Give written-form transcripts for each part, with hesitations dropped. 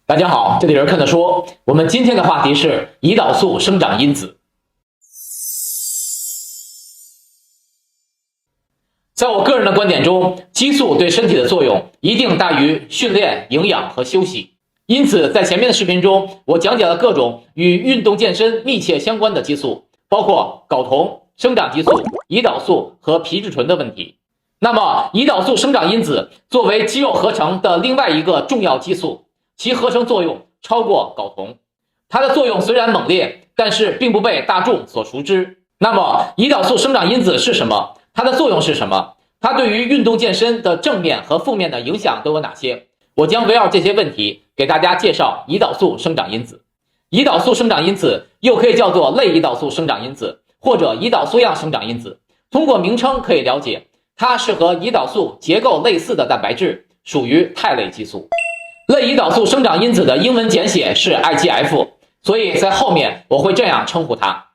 大家好，这里是看的说，我们今天的话题是胰岛素生长因子。在我个人的观点中，激素对身体的作用一定大于训练、营养和休息。因此，在前面的视频中，我讲解了各种与运动健身密切相关的激素，包括睾酮、生长激素、胰岛素和皮质醇的问题。那么，胰岛素生长因子作为肌肉合成的另外一个重要激素，其合成作用超过睾酮。它的作用虽然猛烈，但是并不被大众所熟知。那么，胰岛素生长因子是什么？它的作用是什么？它对于运动健身的正面和负面的影响都有哪些？我将围绕这些问题给大家介绍胰岛素生长因子。胰岛素生长因子又可以叫做类胰岛素生长因子或者胰岛素样生长因子。通过名称可以了解，它是和胰岛素结构类似的蛋白质，属于肽类激素。类胰岛素生长因子的英文简写是 IGF， 所以在后面我会这样称呼它。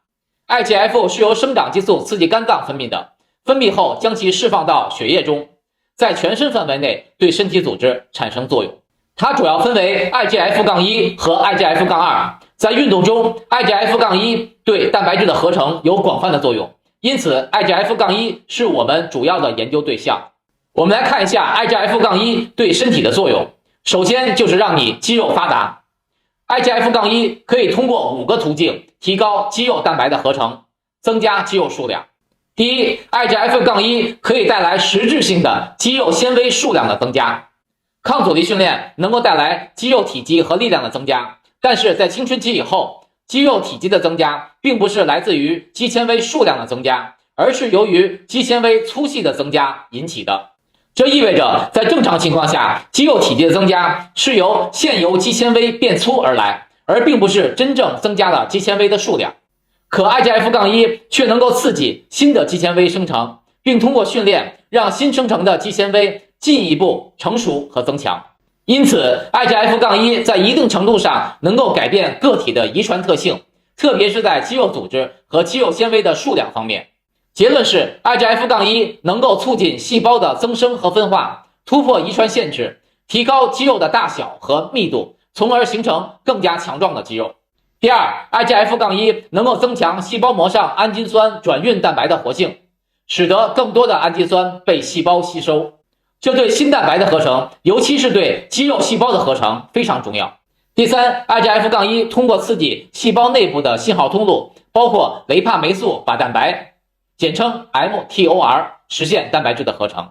IGF 是由生长激素刺激肝脏分泌的，分泌后将其释放到血液中，在全身范围内对身体组织产生作用。它主要分为 IGF-1 和 IGF-2。在运动中 IGF-1 对蛋白质的合成有广泛的作用，因此 IGF-1 是我们主要的研究对象。我们来看一下 IGF-1 对身体的作用。首先就是让你肌肉发达。IGF-1 可以通过5个途径提高肌肉蛋白的合成，增加肌肉数量。第一， IGF-1 可以带来实质性的肌肉纤维数量的增加。抗阻力训练能够带来肌肉体积和力量的增加，但是在青春期以后，肌肉体积的增加并不是来自于肌纤维数量的增加，而是由于肌纤维粗细的增加引起的。这意味着在正常情况下，肌肉体积的增加是由现有肌纤维变粗而来，而并不是真正增加了肌纤维的数量。可 IGF-1 却能够刺激新的肌纤维生成，并通过训练让新生成的肌纤维进一步成熟和增强。因此 IGF-1 在一定程度上能够改变个体的遗传特性，特别是在肌肉组织和肌肉纤维的数量方面。结论是 IGF-1 能够促进细胞的增生和分化，突破遗传限制，提高肌肉的大小和密度，从而形成更加强壮的肌肉。第二， IGF-1 能够增强细胞膜上氨基酸转运蛋白的活性，使得更多的氨基酸被细胞吸收，这对新蛋白的合成，尤其是对肌肉细胞的合成非常重要。第三， IGF-1 通过刺激细胞内部的信号通路，包括雷帕霉素靶蛋白，简称 mTOR， 实现蛋白质的合成。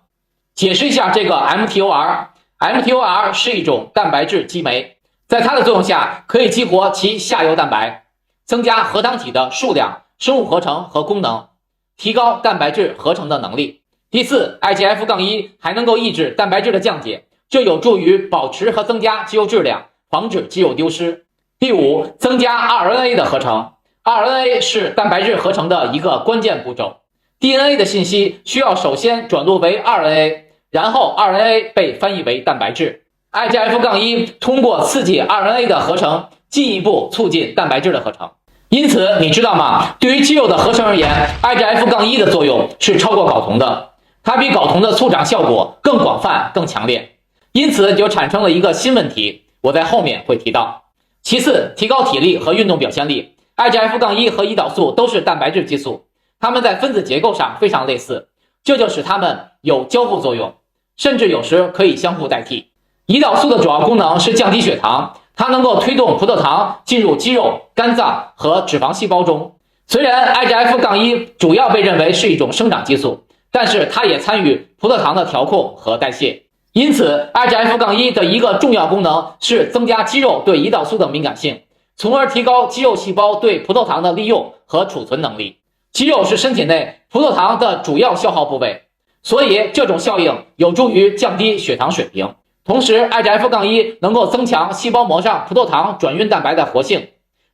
解释一下这个 mTOR。mTOR 是一种蛋白质激酶，在它的作用下可以激活其下游蛋白，增加核糖体的数量、生物合成和功能，提高蛋白质合成的能力。第四， IGF-1 还能够抑制蛋白质的降解，这有助于保持和增加肌肉质量，防止肌肉丢失。第五，增加 RNA 的合成。RNA 是蛋白质合成的一个关键步骤。DNA 的信息需要首先转录为 RNA， 然后 RNA 被翻译为蛋白质。IGF-1 通过刺激 RNA 的合成，进一步促进蛋白质的合成。因此，你知道吗？对于肌肉的合成而言， IGF-1 的作用是超过睾酮的，它比睾酮的促长效果更广泛、更强烈。因此就产生了一个新问题，我在后面会提到。其次，提高体力和运动表现力。IGF-1 和胰岛素都是蛋白质激素，它们在分子结构上非常类似，这就使它们有交互作用，甚至有时可以相互代替。胰岛素的主要功能是降低血糖，它能够推动葡萄糖进入肌肉、肝脏和脂肪细胞中。虽然 IGF-1 主要被认为是一种生长激素，但是它也参与葡萄糖的调控和代谢。因此 IGF-1 的一个重要功能是增加肌肉对胰岛素的敏感性，从而提高肌肉细胞对葡萄糖的利用和储存能力。肌肉是身体内葡萄糖的主要消耗部位，所以这种效应有助于降低血糖水平。同时 IGF-1 能够增强细胞膜上葡萄糖转运蛋白的活性，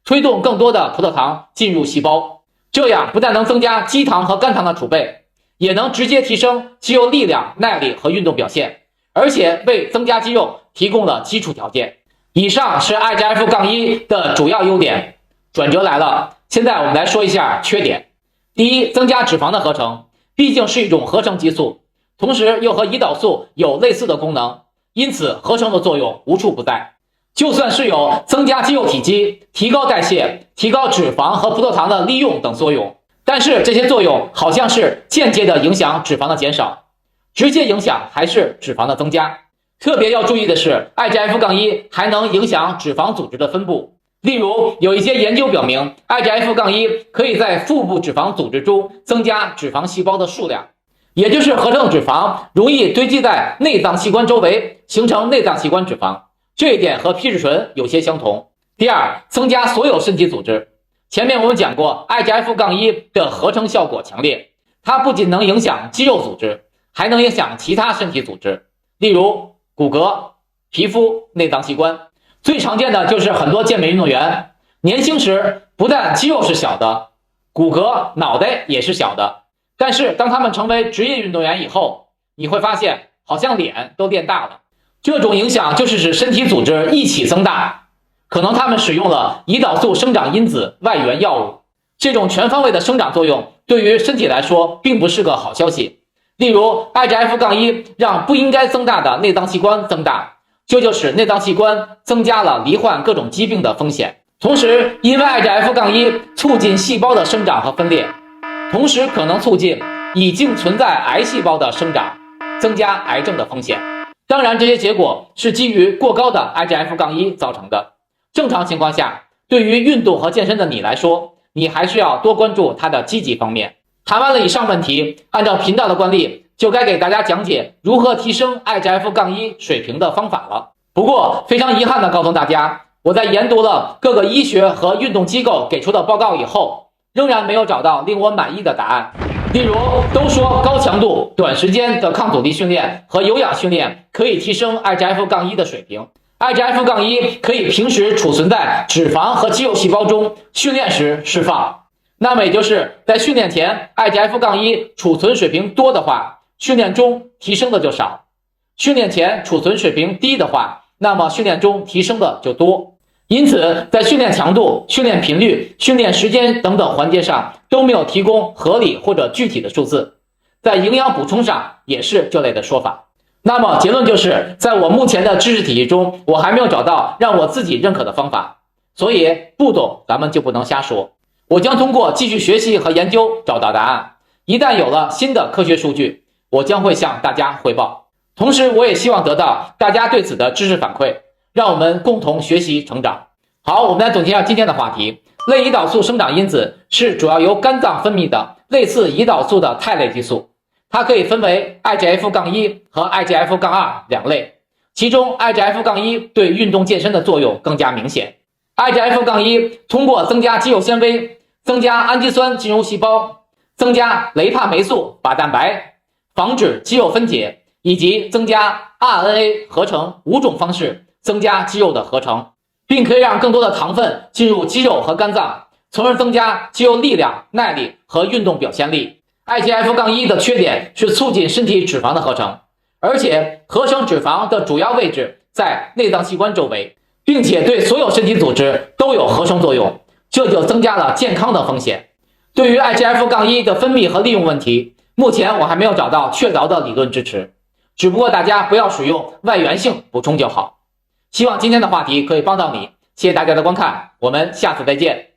推动更多的葡萄糖进入细胞，这样不但能增加肌糖和肝糖的储备，也能直接提升肌肉力量、耐力和运动表现，而且为增加肌肉提供了基础条件。以上是 IGF-1 的主要优点，转折来了，现在我们来说一下缺点。第一，增加脂肪的合成，毕竟是一种合成激素，同时又和胰岛素有类似的功能，因此合成的作用无处不在。就算是有增加肌肉体积、提高代谢、提高脂肪和葡萄糖的利用等作用，但是这些作用好像是间接的影响脂肪的减少，直接影响还是脂肪的增加。特别要注意的是 IGF-1 还能影响脂肪组织的分布。例如有一些研究表明 IGF-1 可以在腹部脂肪组织中增加脂肪细胞的数量，也就是合成脂肪容易堆积在内脏器官周围，形成内脏器官脂肪，这一点和皮质醇有些相同。第二，增加所有身体组织。前面我们讲过 IGF-1 的合成效果强烈，它不仅能影响肌肉组织，还能影响其他身体组织，例如骨骼、皮肤、内脏器官。最常见的就是很多健美运动员年轻时不但肌肉是小的，骨骼、脑袋也是小的，但是当他们成为职业运动员以后，你会发现好像脸都变大了。这种影响就是使身体组织一起增大，可能他们使用了胰岛素生长因子外源药物。这种全方位的生长作用对于身体来说并不是个好消息。例如 IGF-1 让不应该增大的内脏器官增大，这就使内脏器官增加了罹患各种疾病的风险。同时因为 IGF-1 促进细胞的生长和分裂，同时可能促进已经存在癌细胞的生长，增加癌症的风险。当然这些结果是基于过高的 IGF-1 造成的。正常情况下，对于运动和健身的你来说，你还是要多关注它的积极方面。谈完了以上问题，按照频道的惯例，就该给大家讲解如何提升 IGF-1 水平的方法了。不过非常遗憾地告诉大家，我在研读了各个医学和运动机构给出的报告以后，仍然没有找到令我满意的答案。例如都说高强度短时间的抗阻力训练和有氧训练可以提升 IGF-1 的水平， IGF-1 可以平时储存在脂肪和肌肉细胞中，训练时释放。那么也就是在训练前 IGF-1 储存水平多的话，训练中提升的就少；训练前储存水平低的话，那么训练中提升的就多。因此在训练强度、训练频率、训练时间等等环节上都没有提供合理或者具体的数字，在营养补充上也是这类的说法。那么结论就是在我目前的知识体系中，我还没有找到让我自己认可的方法，所以不懂咱们就不能瞎说。我将通过继续学习和研究找到答案，一旦有了新的科学数据，我将会向大家汇报。同时我也希望得到大家对此的知识反馈，让我们共同学习成长。好，我们来总结一下今天的话题。类胰岛素生长因子是主要由肝脏分泌的类似胰岛素的肽类激素，它可以分为 IGF-1 和 IGF-2 两类，其中 IGF-1 对运动健身的作用更加明显。IGF-1 通过增加肌肉纤维、增加氨基酸进入细胞、增加雷帕霉素靶蛋白、防止肌肉分解以及增加 RNA 合成5种方式增加肌肉的合成，并可以让更多的糖分进入肌肉和肝脏，从而增加肌肉力量、耐力和运动表现力。IGF-1 的缺点是促进身体脂肪的合成，而且合成脂肪的主要位置在内脏器官周围，并且对所有身体组织都有合成作用，这就增加了健康的风险。对于 IGF-1 的分泌和利用问题，目前我还没有找到确凿的理论支持，只不过大家不要使用外源性补充就好。希望今天的话题可以帮到你，谢谢大家的观看，我们下次再见。